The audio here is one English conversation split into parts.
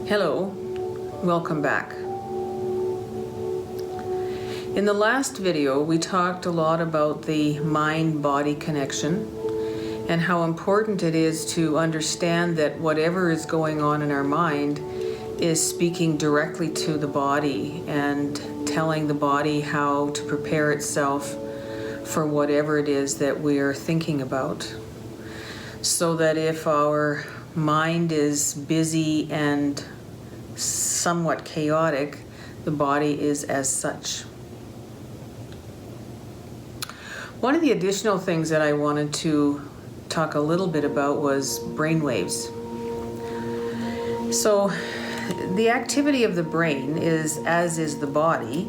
Hello, welcome back. In the last video, we talked a lot about the mind-body connection and how important it is to understand that whatever is going on in our mind is speaking directly to the body and telling the body how to prepare itself for whatever it is that we're thinking about. So that if our mind is busy and somewhat chaotic, the body is as such. One of the additional things that I wanted to talk a little bit about was brainwaves. So the activity of the brain is, as is the body,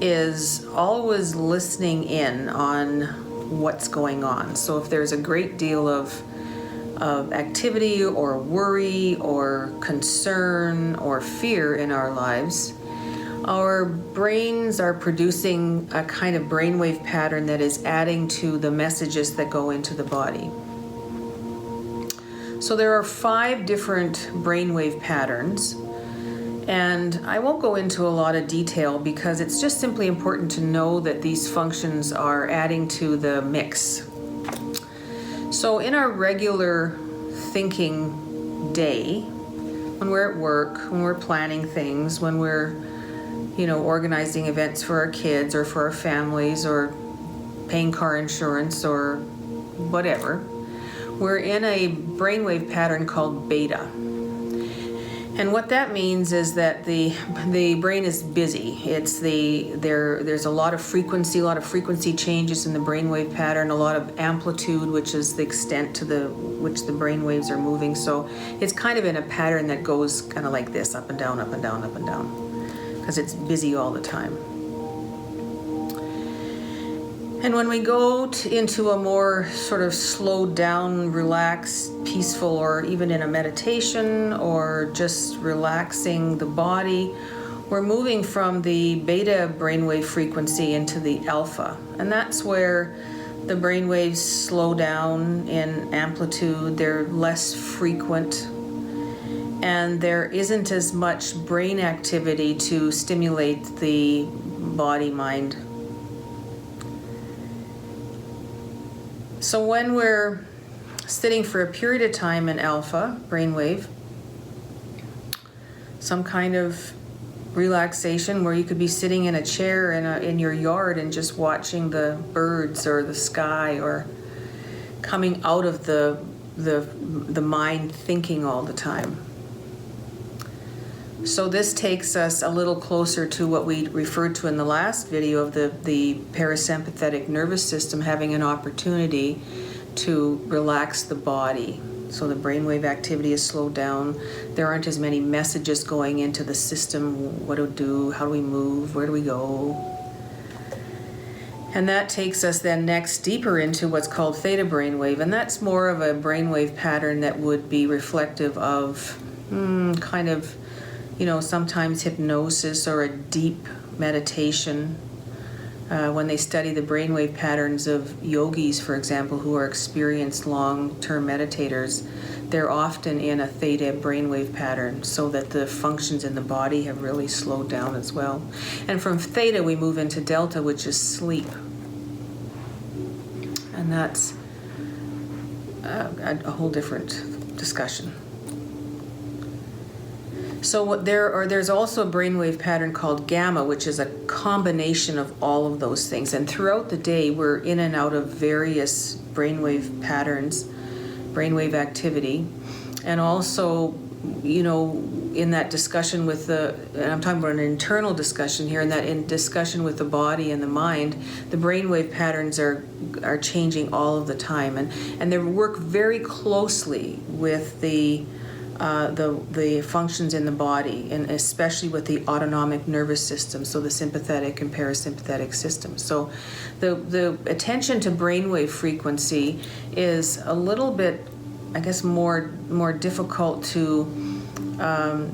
is always listening in on what's going on. So if there's a great deal of activity or worry or concern or fear in our lives, our brains are producing a kind of brainwave pattern that is adding to the messages that go into the body. So there are 5 different brainwave patterns, and I won't go into a lot of detail because it's just simply important to know that these functions are adding to the mix. So in our regular thinking day, when we're at work, when we're planning things, when we're, organizing events for our kids or for our families or paying car insurance or whatever, we're in a brainwave pattern called beta. And what that means is that the brain is busy. There's a lot of frequency changes in the brainwave pattern, a lot of amplitude, which is the extent to which the brainwaves are moving. So it's kind of in a pattern that goes kind of like this, up and down, up and down, up and down, because it's busy all the time. And when we go into a more sort of slowed down, relaxed, peaceful, or even in a meditation or just relaxing the body, we're moving from the beta brainwave frequency into the alpha. And that's where the brainwaves slow down in amplitude, they're less frequent, and there isn't as much brain activity to stimulate the body-mind. So when we're sitting for a period of time in alpha brainwave, some kind of relaxation where you could be sitting in a chair in your yard and just watching the birds or the sky, or coming out of the mind thinking all the time. So this takes us a little closer to what we referred to in the last video of the parasympathetic nervous system having an opportunity to relax the body. So the brainwave activity is slowed down. There aren't as many messages going into the system. What do we do? How do we move? Where do we go? And that takes us then next deeper into what's called theta brainwave. And that's more of a brainwave pattern that would be reflective of kind of, sometimes hypnosis or a deep meditation. When they study the brainwave patterns of yogis, for example, who are experienced long-term meditators, they're often in a theta brainwave pattern, so that the functions in the body have really slowed down as well. And from theta we move into delta, which is sleep. And that's a whole different discussion. So there's also a brainwave pattern called gamma, which is a combination of all of those things. And throughout the day, we're in and out of various brainwave patterns, brainwave activity. And also, in that discussion and I'm talking about an internal discussion here, in discussion with the body and the mind, the brainwave patterns are changing all of the time. And they work very closely with the functions in the body, and especially with the autonomic nervous system, so the sympathetic and parasympathetic system. So the attention to brainwave frequency is a little bit, I guess, more difficult to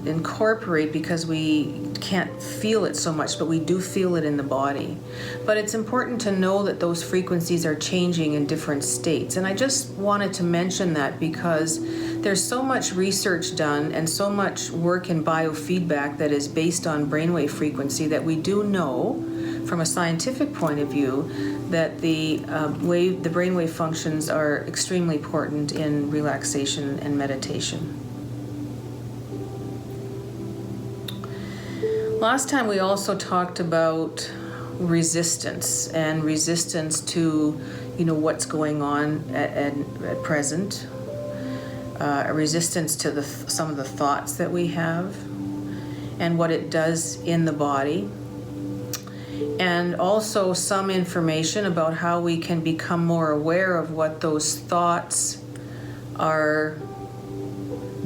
incorporate because we can't feel it so much, but we do feel it in the body. But it's important to know that those frequencies are changing in different states. And I just wanted to mention that because there's so much research done and so much work in biofeedback that is based on brainwave frequency that we do know from a scientific point of view that the brainwave functions are extremely important in relaxation and meditation. Last time we also talked about resistance and resistance to, what's going on at present, a resistance to some of the thoughts that we have and what it does in the body, and also some information about how we can become more aware of what those thoughts are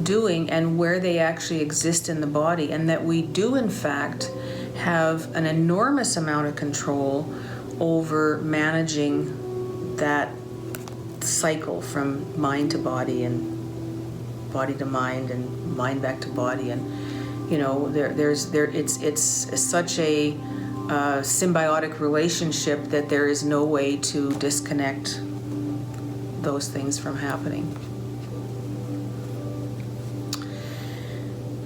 doing and where they actually exist in the body, and that we do in fact have an enormous amount of control over managing that cycle from mind to body and body to mind and mind back to body. And it's such a symbiotic relationship that there is no way to disconnect those things from happening.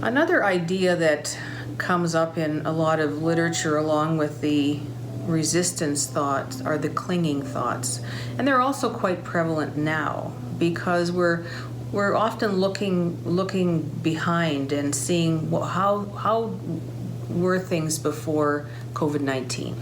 Another idea that comes up in a lot of literature along with the resistance thoughts are the clinging thoughts. And they're also quite prevalent now because we're often looking behind and seeing how were things before COVID-19?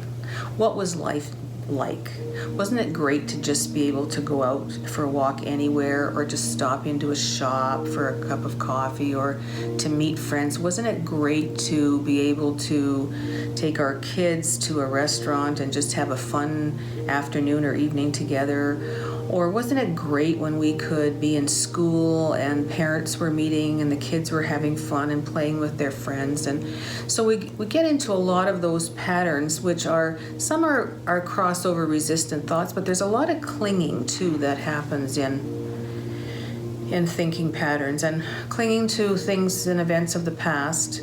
What was life like? Wasn't it great to just be able to go out for a walk anywhere, or just stop into a shop for a cup of coffee, or to meet friends? Wasn't it great to be able to take our kids to a restaurant and just have a fun afternoon or evening together? Or wasn't it great when we could be in school and parents were meeting and the kids were having fun and playing with their friends? And so we get into a lot of those patterns, which some are crossover resistant thoughts, but there's a lot of clinging too that happens in thinking patterns, and clinging to things and events of the past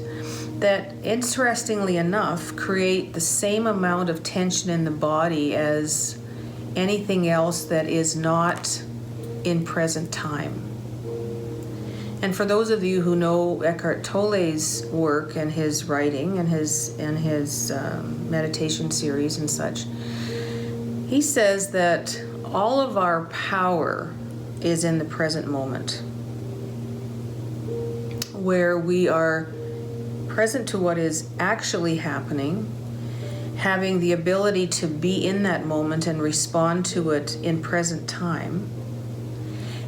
that, interestingly enough, create the same amount of tension in the body as anything else that is not in present time. And for those of you who know Eckhart Tolle's work and his writing and his meditation series and such, he says that all of our power is in the present moment, where we are present to what is actually happening, having the ability to be in that moment and respond to it in present time.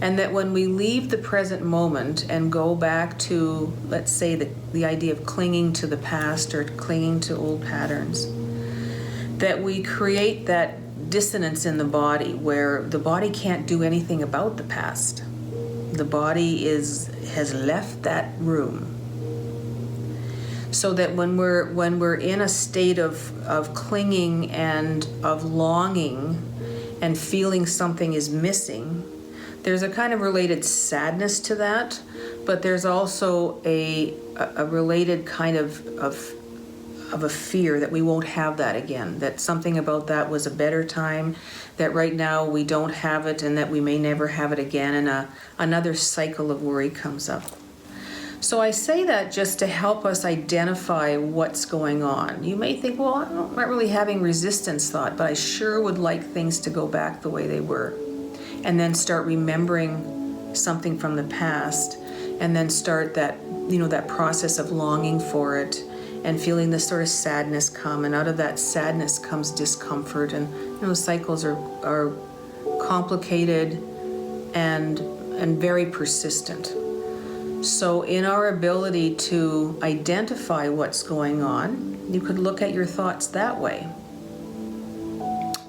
And that when we leave the present moment and go back to, let's say, the idea of clinging to the past or clinging to old patterns, that we create that dissonance in the body where the body can't do anything about the past. The body has left that room. So that when we're in a state of clinging and of longing and feeling something is missing, there's a kind of related sadness to that, but there's also a related kind of a fear that we won't have that again, that something about that was a better time, that right now we don't have it, and that we may never have it again, and another cycle of worry comes up. So I say that just to help us identify what's going on. You may think, well, I'm not really having resistance thought, but I sure would like things to go back the way they were. And then start remembering something from the past, and then start that process of longing for it and feeling this sort of sadness come. And out of that sadness comes discomfort. And cycles are complicated and very persistent. So in our ability to identify what's going on, you could look at your thoughts that way.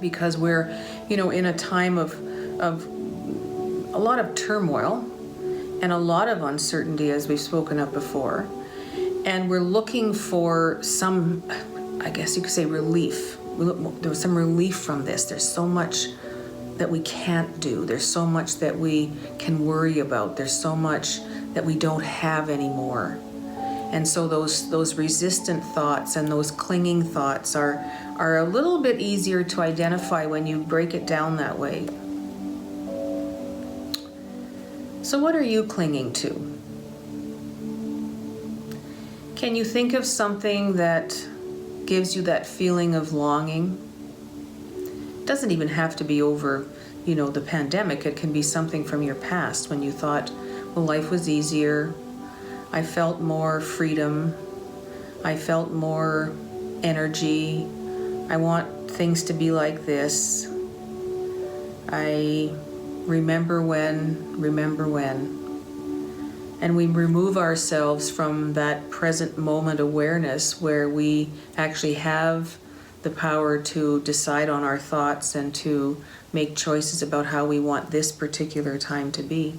Because we're, in a time of a lot of turmoil and a lot of uncertainty, as we've spoken of before. And we're looking for some, I guess you could say, relief. There was some relief from this. There's so much that we can't do. There's so much that we can worry about. There's so much that we don't have anymore. And so those resistant thoughts and those clinging thoughts are a little bit easier to identify when you break it down that way. So what are you clinging to? Can you think of something that gives you that feeling of longing? It doesn't even have to be over, the pandemic. It can be something from your past when you thought, well, life was easier. I felt more freedom. I felt more energy. I want things to be like this. I remember when. And we remove ourselves from that present moment awareness where we actually have the power to decide on our thoughts and to make choices about how we want this particular time to be.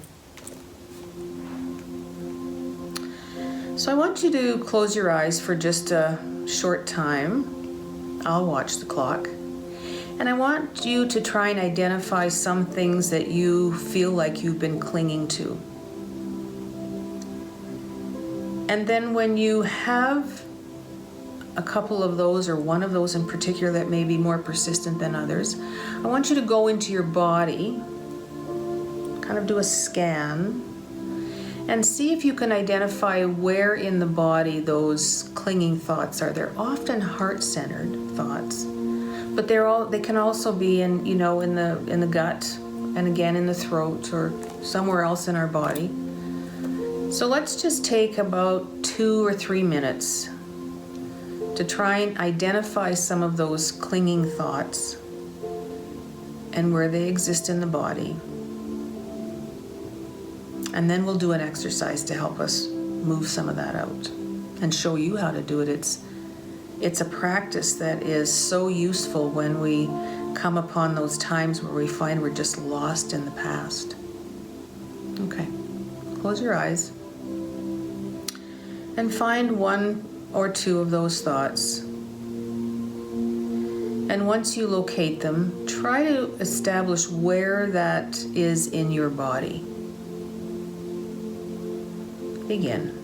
So I want you to close your eyes for just a short time. I'll watch the clock. And I want you to try and identify some things that you feel like you've been clinging to. And then when you have a couple of those, or one of those in particular that may be more persistent than others, I want you to go into your body, kind of do a scan, and see if you can identify where in the body those clinging thoughts are. They're often heart-centered thoughts, but they can also be in the gut, and again in the throat, or somewhere else in our body. So let's just take about 2 or 3 minutes to try and identify some of those clinging thoughts and where they exist in the body. And then we'll do an exercise to help us move some of that out and show you how to do it. It's a practice that is so useful when we come upon those times where we find we're just lost in the past. Okay, close your eyes and find 1 or 2 of those thoughts. And once you locate them, try to establish where that is in your body. Begin.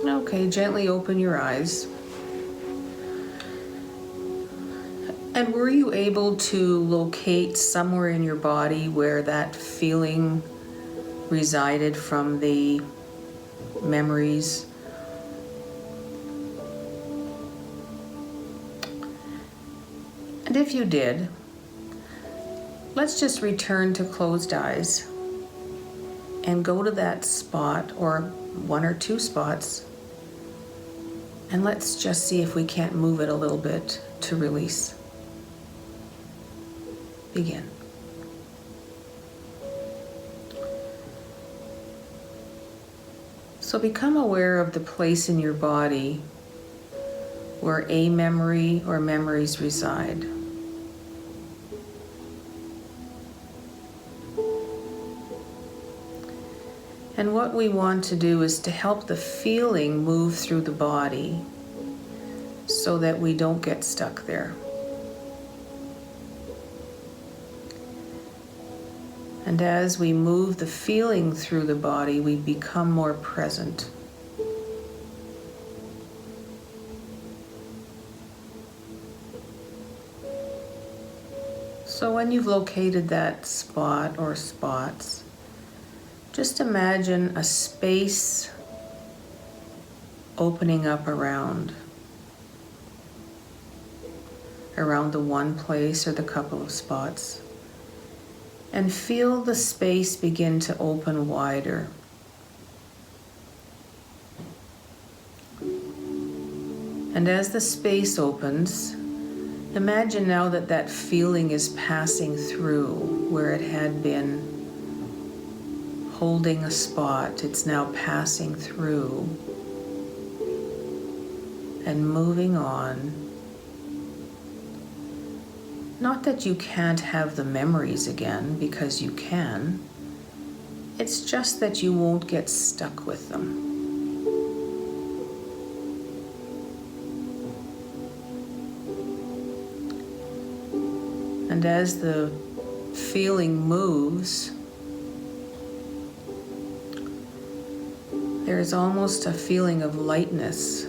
Okay, gently open your eyes. And were you able to locate somewhere in your body where that feeling resided from the memories? And if you did, let's just return to closed eyes and go to that spot, or 1 or 2 spots, and let's just see if we can't move it a little bit to release. Begin. So become aware of the place in your body where a memory or memories reside. And what we want to do is to help the feeling move through the body so that we don't get stuck there. And as we move the feeling through the body, we become more present. So when you've located that spot or spots, just imagine a space opening up around the one place or the couple of spots. And feel the space begin to open wider. And as the space opens, imagine now that that feeling is passing through where it had been holding a spot. It's now passing through and moving on. Not that you can't have the memories again, because you can. It's just that you won't get stuck with them. And as the feeling moves, there is almost a feeling of lightness.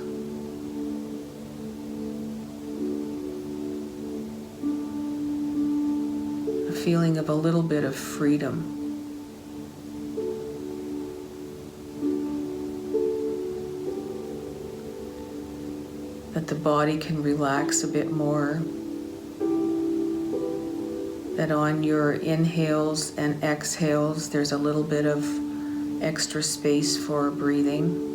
A feeling of a little bit of freedom. That the body can relax a bit more. That on your inhales and exhales, there's a little bit of extra space for breathing.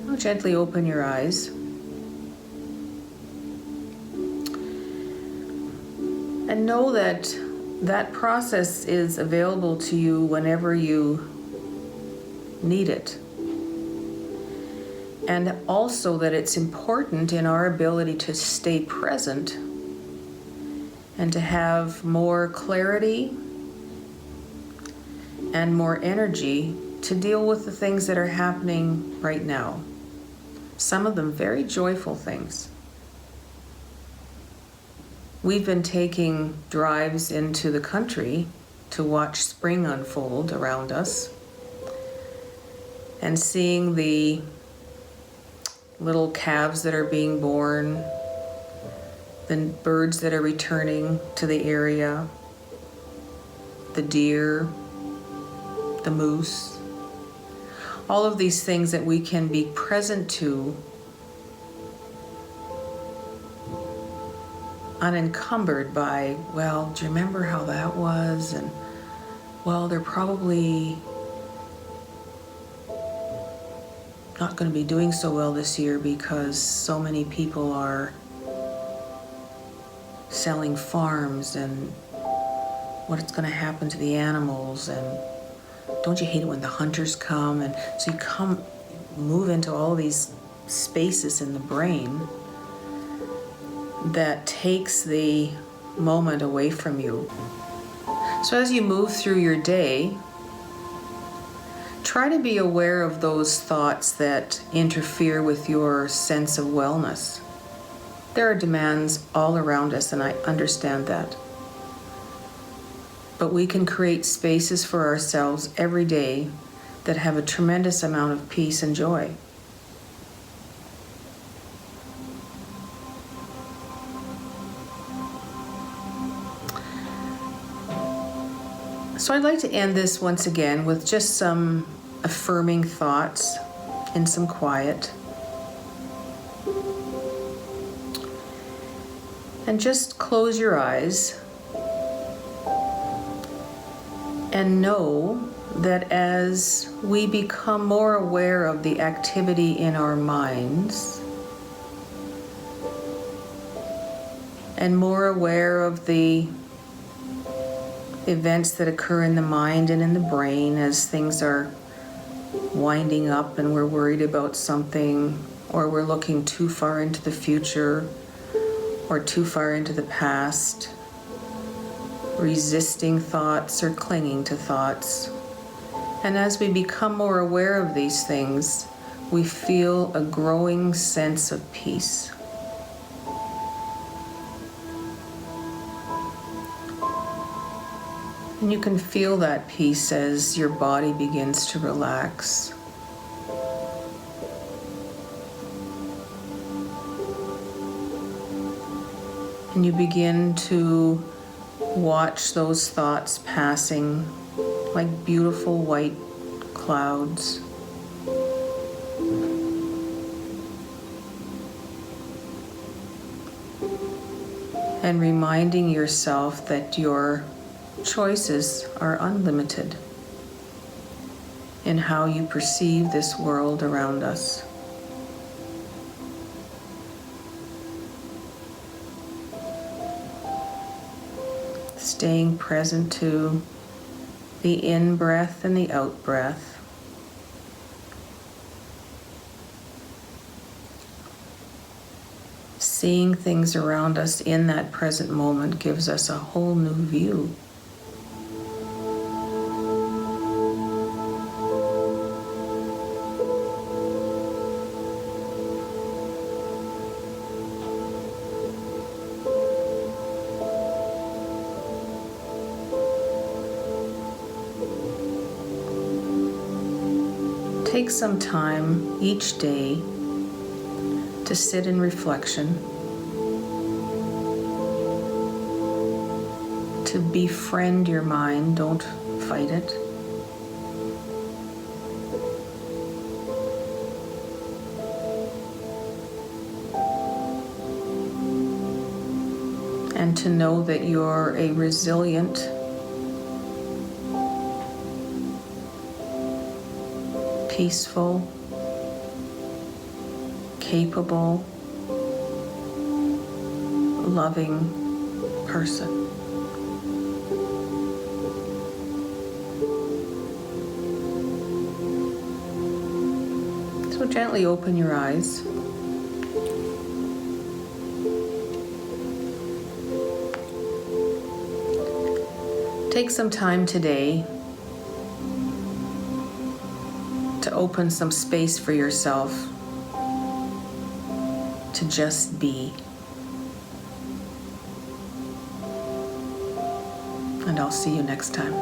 Now gently open your eyes. And know that that process is available to you whenever you need it. And also that it's important in our ability to stay present and to have more clarity and more energy to deal with the things that are happening right now. Some of them very joyful things. We've been taking drives into the country to watch spring unfold around us and seeing the little calves that are being born, the birds that are returning to the area, the deer, the moose, all of these things that we can be present to unencumbered by, well, do you remember how that was? And, well, they're probably not going to be doing so well this year because so many people are selling farms, and what's going to happen to the animals, and don't you hate it when the hunters come? And so you move into all these spaces in the brain that takes the moment away from you. So as you move through your day, try to be aware of those thoughts that interfere with your sense of wellness. There are demands all around us, and I understand that. But we can create spaces for ourselves every day that have a tremendous amount of peace and joy. So I'd like to end this once again with just some affirming thoughts in some quiet. And just close your eyes and know that as we become more aware of the activity in our minds and more aware of the events that occur in the mind and in the brain as things are winding up and we're worried about something, or we're looking too far into the future or too far into the past, resisting thoughts or clinging to thoughts. And as we become more aware of these things, we feel a growing sense of peace. And you can feel that peace as your body begins to relax. And you begin to watch those thoughts passing like beautiful white clouds. And reminding yourself that your choices are unlimited in how you perceive this world around us. Staying present to the in-breath and the out-breath. Seeing things around us in that present moment gives us a whole new view. Take some time each day to sit in reflection, to befriend your mind, don't fight it. And to know that you're a resilient, peaceful, capable, loving person. So gently open your eyes. Take some time today to open some space for yourself to just be. And I'll see you next time.